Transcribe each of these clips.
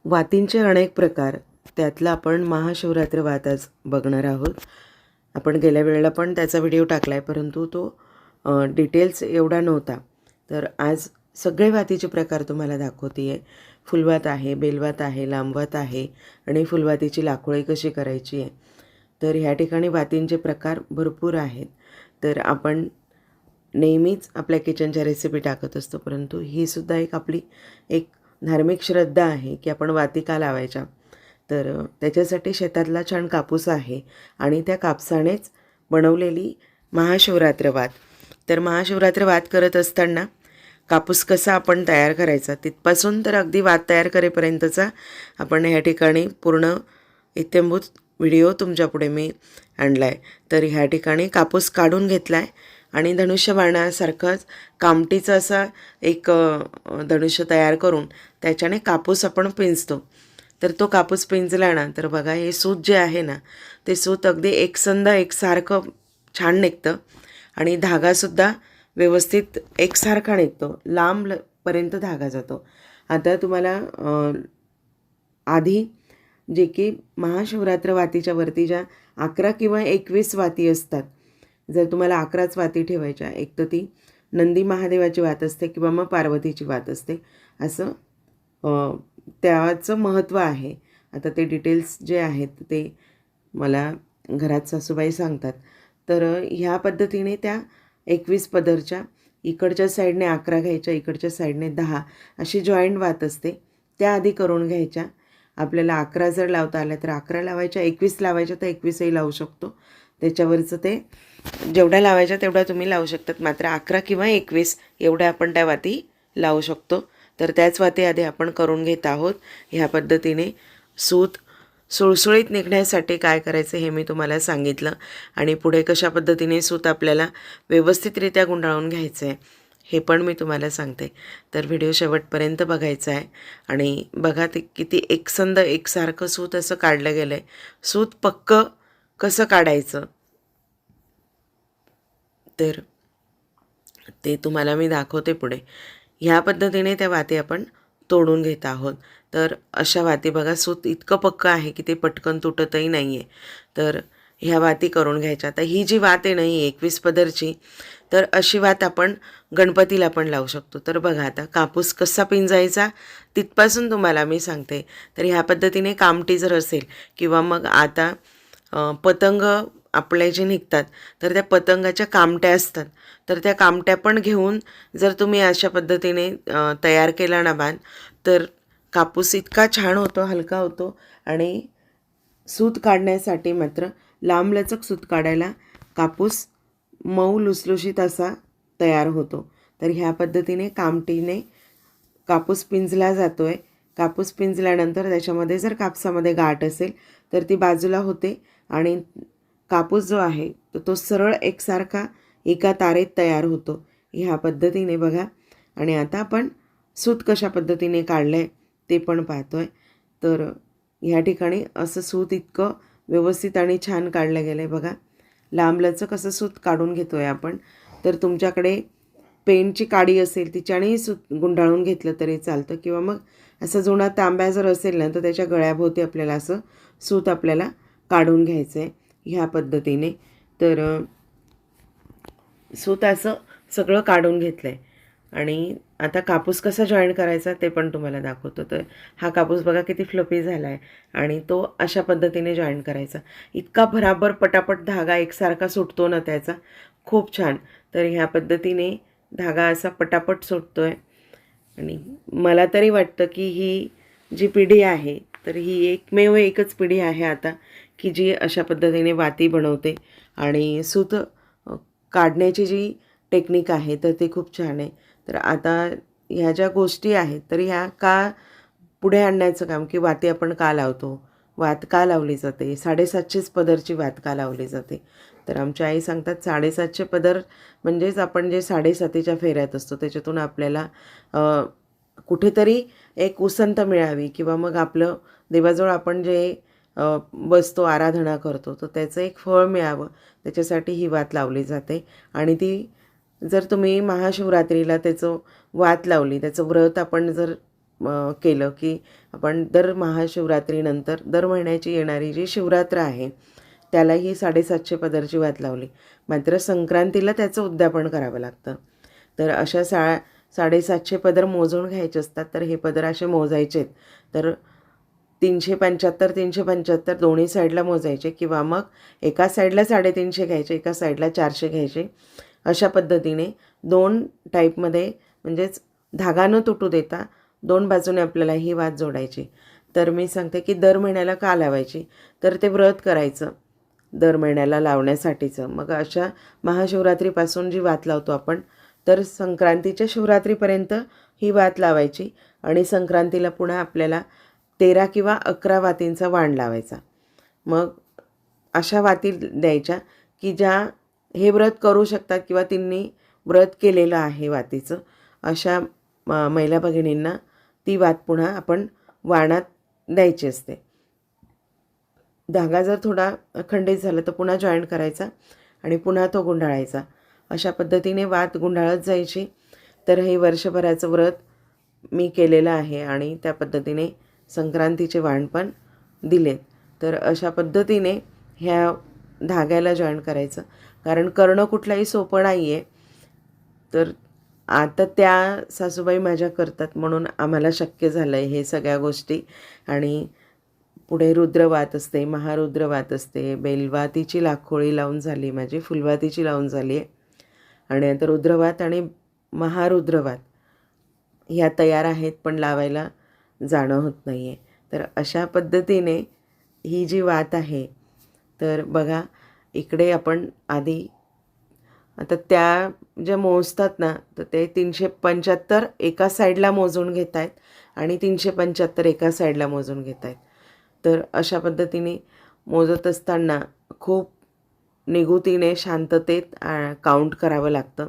वातींचे अनेक प्रकार, त्यातला आपण महाशिवरात्र वात आज बघणार आहोत. आपण गेल्या वेळेला पण त्याचा व्हिडिओ टाकला आहे, परंतु तो डिटेल्स एवढा नव्हता. तर आज सगळे वातीचे प्रकार तुम्हाला दाखवते आहे. फुलवात आहे, बेलवात आहे, लांबवात आहे आणि फुलवातीची लाखोळी कशी करायची आहे. तर ह्या ठिकाणी वातींचे प्रकार भरपूर आहेत. तर आपण नेहमीच आपल्या किचनच्या रेसिपी टाकत असतो, परंतु ही सुद्धा आपली एक धार्मिक श्रद्धा आहे की आपण वाती का लावायच्या. तर त्याच्यासाठी शेतातला छान कापूस आहे आणि त्या कापसानेच बनवलेली महाशिवरात्र वात. तर महाशिवरात्र वात करत असताना कापूस कसा आपण तयार करायचा तिथपासून तर अगदी वात तयार करेपर्यंतचा आपण ह्या ठिकाणी पूर्ण इत्थंभूत व्हिडिओ तुमच्यापुढे मी आणला आहे. तर ह्या ठिकाणी कापूस काढून घेतला आहे आणि धनुष्यबाणासारखंच कामटीचा असा एक धनुष्य तयार करून त्याच्याने कापूस आपण पिंजतो. तर तो कापूस पिंजला ना तर बघा हे सूत जे आहे ना ते सूत अगदी एकसंध एकसारखं छान निघतं आणि धागासुद्धा व्यवस्थित एकसारखा निघतो, लांबपर्यंत धागा जातो. आता तुम्हाला आधी जे की महाशिवरात्र वातीच्या वरती ज्या 11 किंवा 21 वाती असतात, जर तुम्हाला 11च वाती ठेवायच्या, एक तर ती नंदी महादेवाची वात असते किंवा मग पार्वतीची वात असते, असं त्याचं महत्त्व आहे. आता ते डिटेल्स जे आहेत ते मला घरात सासूबाई सांगतात. तर ह्या पद्धतीने त्या 21 पदरच्या इकडच्या साईडने 11 घ्यायच्या, इकडच्या साईडने 10 अशी जॉईंट वात असते, त्या आधी करून घ्यायच्या. आपल्याला 11 जर लावता आल्या तर 11 लावायच्या, 21 लावायच्या तर 21ही लावू शकतो. त्याच्यावरचं ते जेवढ्या लावायच्या तेवढ्या तुम्ही लावू शकतात, मात्र 11 किंवा 21 एवढ्या आपण त्या वाती लावू शकतो. तर त्याच वाती आधी आपण करून घेत आहोत. ह्या पद्धतीने सूत सुळसुळीत निघण्यासाठी काय करायचं हे मी तुम्हाला सांगितलं आणि पुढे कशा पद्धतीने सूत आपल्याला व्यवस्थितरित्या गुंडाळून घ्यायचं आहे हे पण मी तुम्हाला सांगते. तर व्हिडिओ शेवटपर्यंत बघायचा आहे आणि बघा ते किती एकसंध एकसारखं सूत असं काढलं गेलं आहे. सूत पक्कं कसं काढायचं तर ते तुम्हाला मी दाखवते पुढे. ह्या पद्धतीने त्या वाती आपण तोडून घेत आहोत. तर अशा वाती बघा सूत इतकं पक्कं आहे की ते पटकन तुटतही नाही आहे. तर ह्या वाती करून घ्यायच्या. आता ही जी वात आहे ना ही 21 पदरची, तर अशी वात आपण गणपतीला पण लावू शकतो. तर बघा आता कापूस कसा पिंजायचा तिथपासून तुम्हाला मी सांगते. तर ह्या पद्धतीने कामटी जर असेल किंवा मग आता पतंग आपले जे निघतात तर त्या पतंगाच्या कामट्या असतात, तर त्या कामट्या पण घेऊन जर तुम्ही अशा पद्धतीने तयार केला ना बाण, तर कापूस इतका छान होतो, हलका होतो आणि सूत काढण्यासाठी मात्र लांबलचक सूत काढायला कापूस मऊ लुसलुशीत असा तयार होतो. तर ह्या पद्धतीने कामटीने कापूस पिंजला जातो आहे. कापूस पिंजल्यानंतर त्याच्यामध्ये जर कापसामध्ये गाठ असेल तर ती बाजूला होते आणि कापूस जो आहे तर तो सरळ एकसारखा एका तारेत तयार होतो. ह्या पद्धतीने बघा. आणि आता आपण सूत कशा पद्धतीने काढलं आहे ते पण पाहतो आहे. तर ह्या ठिकाणी असं सूत इतकं व्यवस्थित आणि छान काढलं गेलं आहे बघा. लांबलचक असं सूत काढून घेतो आहे आपण. तर तुमच्याकडे पेनची काडी असेल तिच्यानेही सूत गुंडाळून घेतलं तरी चालतं किंवा मग असं जुना तांब्या जर असेल ना तर त्याच्या गळ्याभोवती आपल्याला असं सूत आपल्याला काढून घ्यायचं आहे ह्या पद्धतीने. तर सूत असं सगळं काढून घेतलं आहे आणि आता कापूस कसा जॉईन करायचा ते पण तुम्हाला दाखवतो. तर हा कापूस बघा किती फ्लफी झाला आहे आणि तो अशा पद्धतीने जॉईन करायचा. इतका भराभर पटापट धागा एकसारखा सुटतो ना त्याचा, खूप छान. तर ह्या पद्धतीने धागा असा पटापट सुटतो आहे आणि मला तरी वाटतं की ही जी पिढी आहे तर ही एकमेव एकच पिढी आहे आता की जी अशा पद्धतीने वाती बनवते आणि सूत काढण्याची जी टेक्निक आहे तर ती खूप छान आहे. तर आता ह्या ज्या गोष्टी आहेत तर ह्या का पुढे आणण्याचं काम की वाती आपण का लावतो, वात का लावली जाते, 750 पदरची वात का लावली जाते. तर आमच्या आई सांगतात 750 पदर म्हणजेच आपण जे 7.5च्या फेऱ्यात असतो त्याच्यातून आपल्याला कुठेतरी एक उसंत मिळावी किंवा मग आपलं देवाजवळ आपण जे बसतो आराधना करतो तर त्याचं एक फळ मिळावं त्याच्यासाठी ही वात लावली जाते. आणि ती जर तुम्ही महाशिवरात्रीला त्याचं वात लावली, त्याचं व्रत आपण जर केलं की आपण दर महाशिवरात्रीनंतर दर महिन्याची येणारी जी शिवरात्र आहे त्यालाही 750 पदरची वात लावली. मात्र संक्रांतीला त्याचं उद्यापन करावं लागतं. तर अशा 750 पदर मोजून घ्यायचे असतात. तर हे पदर असे मोजायचे आहेत. तर 375 375 दोन्ही साईडला मोजायचे किंवा मग एका साईडला 350 घ्यायचे, एका साईडला 400 घ्यायचे. अशा पद्धतीने 2 टाईपमध्ये म्हणजेच धागा न तुटू देता 2 बाजूने आपल्याला ही वात जोडायची. तर मी सांगते की दर महिन्याला का लावायची, तर ते व्रत करायचं दर महिन्याला लावण्यासाठीचं. मग अशा महाशिवरात्रीपासून जी वात लावतो आपण, तर संक्रांतीच्या शिवरात्रीपर्यंत ही वात लावायची आणि संक्रांतीला पुन्हा आपल्याला 13 किंवा 11 वातींचा वाण लावायचा. मग अशा वाती द्यायच्या की ज्या हे व्रत करू शकतात किंवा त्यांनी व्रत केलेलं आहे वातीचं, अशा महिला भगिनींना ती वात पुन्हा आपण वाणात द्यायची असते. धागा जर थोडा खंडित झाला तर पुन्हा जॉईंट करायचा आणि पुन्हा तो गुंडाळायचा. अशा पद्धतीने वात गुंडाळत जायची. तर हे वर्षभराचं व्रत मी केलेलं आहे आणि त्या पद्धतीने संक्रांतीचे वाण पण दिलेत. तर अशा पद्धतीने ह्या धाग्याला जॉईन करायचं, कारण करणं कुठलाही सोपं नाही आहे. तर आता त्या सासूबाई माझ्या करतात म्हणून आम्हाला शक्य झालं आहे हे सगळ्या गोष्टी. आणि पुढे रुद्रवात असते, महारुद्रवात असते, बेलवातीची लाखोळी लावून झाली, माझी फुलवातीची लावून झाली आहे आणि आता रुद्रवात आणि महारुद्रवात ह्या तयार आहेत, पण लावायला जाणं होत नाही आहे. तर अशा पद्धतीने ही जी वात आहे, तर बघा इकडे आपण आधी आता त्या ज्या मोजतात ना, तर ते 375 एका साईडला मोजून घेत आहेत आणि 375 एका साईडला मोजून घेत आहेत. तर अशा पद्धतीने मोजत असताना खूप निगुतीने शांततेत काउंट करावं लागतं.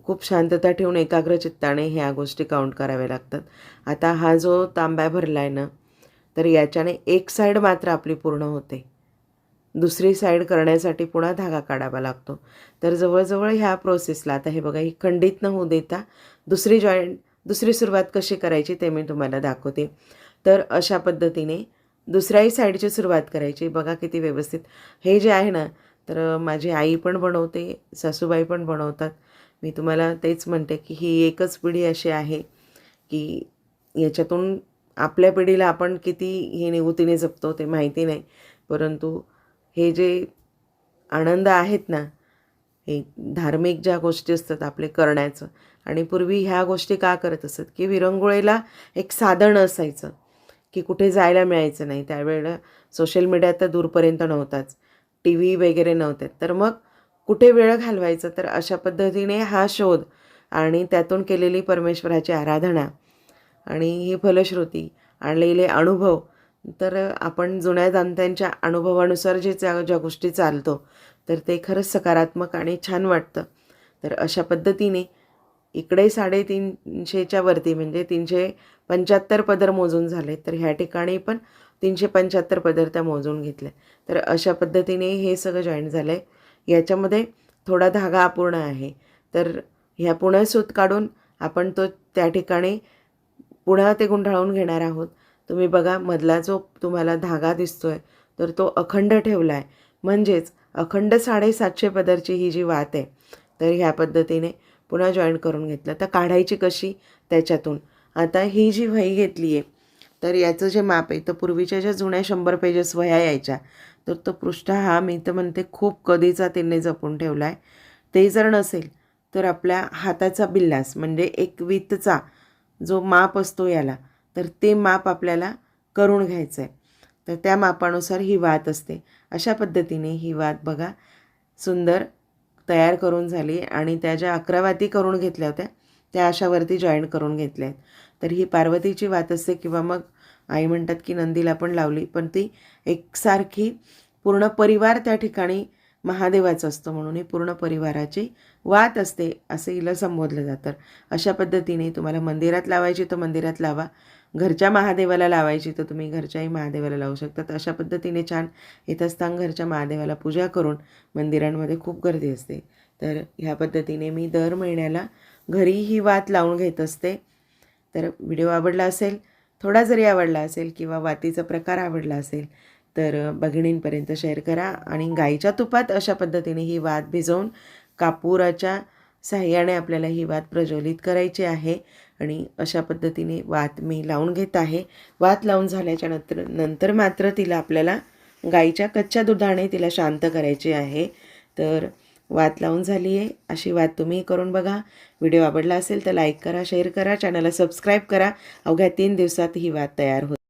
खूप शांतता ठेवून एकाग्र चित्ताने ह्या गोष्टी काउंट कराव्या लागतात. आता हा जो तांब्या भरला आहे ना, तर याच्याने एक साईड मात्र आपली पूर्ण होते. दुसरी साईड करण्यासाठी पुन्हा धागा काढावा लागतो. तर जवळजवळ ह्या प्रोसेसला आता हे बघा, ही खंडित न होऊ देता दुसरी सुरुवात कशी करायची ते मी तुम्हाला दाखवते. तर अशा पद्धतीने दुसऱ्याही साईडची सुरुवात करायची. बघा किती व्यवस्थित हे जे आहे ना, तर माझी आई पण बनवते, सासूबाई पण बनवतात. मी तुम्हाला तेच म्हणते की ही एकच पिढी अशी आहे की याच्यातून आपल्या पिढीला आपण किती हे निगुतीने जपतो ते माहिती नाही, परंतु हे जे आनंद आहेत ना, हे धार्मिक ज्या गोष्टी असतात आपले करण्याचं, आणि पूर्वी ह्या गोष्टी का करत असत की विरंगुळेला एक साधन असायचं की कुठे जायला मिळायचं नाही. त्यावेळेला सोशल मीडिया तर दूरपर्यंत नव्हताच, टी व्ही वगैरे नव्हते, तर मग कुठे वेळ घालवायचं. तर अशा पद्धतीने हा शोध आणि त्यातून केलेली परमेश्वराची आराधना आणि ही फलश्रुती आणलेले अनुभव, तर आपण जुन्या जाणत्यांच्या अनुभवानुसार ज्या गोष्टी चालतो, तर ते खरंच सकारात्मक आणि छान वाटतं. तर अशा पद्धतीने इकडे 350च्या वरती म्हणजे 375 पदर मोजून झाले, तर ह्या ठिकाणी पण 375 पदर त्या मोजून घेतले. तर अशा पद्धतीने हे सगळं जॉईंट झालं आहे. याच्यामध्ये थोडा धागा अपूर्ण आहे, तर ह्या पुन्हा सूत काढून आपण तो त्या ठिकाणी पुन्हा ते गुंडाळून घेणार आहोत. तुम्ही बघा मधला जो तुम्हाला धागा दिसतो आहे, तर तो अखंड ठेवला आहे, म्हणजेच अखंड 750 पदरची ही जी वात आहे, तर ह्या पद्धतीने पुन्हा जॉईन करून घेतलं. तर काढायची कशी त्याच्यातून, आता ही जी वही घेतली आहे, तर याचं जे माप आहे, तर पूर्वीच्या ज्या जुन्या 100 पेजेस वह्या यायच्या, तर तो पृष्ठ हा मी तर म्हणते खूप कधीचा त्यांनी जपून ठेवला आहे. ते जर नसेल तर आपल्या हाताचा बिल्लास म्हणजे एक वीतचा जो माप असतो याला, तर ते माप आपल्याला करून घ्यायचं आहे. तर त्या मापानुसार ही वात असते. अशा पद्धतीने ही वात बघा सुंदर तयार करून झाली आणि त्या ज्या 11 वाती करून घेतल्या होत्या त्या अशावरती जॉईन करून घेतल्या आहेत. तर ही पार्वतीची वात असते किंवा मग आई म्हणतात की नंदीला पण लावली, पण ती एकसारखी पूर्ण परिवार त्या ठिकाणी महादेवाचं असतं म्हणून ही पूर्ण परिवाराची वात असते असं हिला संबोधलं जातं. अशा पद्धतीने तुम्हाला मंदिरात लावायची तर मंदिरात लावा, घरच्या महादेवाला लावायची तर तुम्ही घरच्याही महादेवाला लावू शकता. तर अशा पद्धतीने छान यथास्थान घरच्या महादेवाला पूजा करून, मंदिरांमध्ये खूप गर्दी असते, तर ह्या पद्धतीने मी दर महिन्याला घरी ही वात लावून घेत असते. तर व्हिडिओ आवडला असेल, थोडा जरी आवडला असेल किंवा वातीचा प्रकार आवडला असेल तर भगिनींपर्यंत शेअर करा. आणि गाईच्या तुपात अशा पद्धतीने ही वात भिजवून कापुराच्या साहाय्याने आपल्याला ही वात प्रज्वलित करायची आहे. आणि अशा पद्धतीने वात मी लावून घेत आहे. वात लावून झाल्याच्या नंतर मात्र तिला आपल्याला गाईच्या कच्च्या दुधाने तिला शांत करायची आहे. तर वात लावून झाली आहे. अशी वात तुम्ही करून बघा. व्हिडिओ आवडला असेल तर लाईक करा, शेअर करा, चॅनलला सबस्क्राईब करा. अवघ्या 3 दिवसात ही वात तयार होते.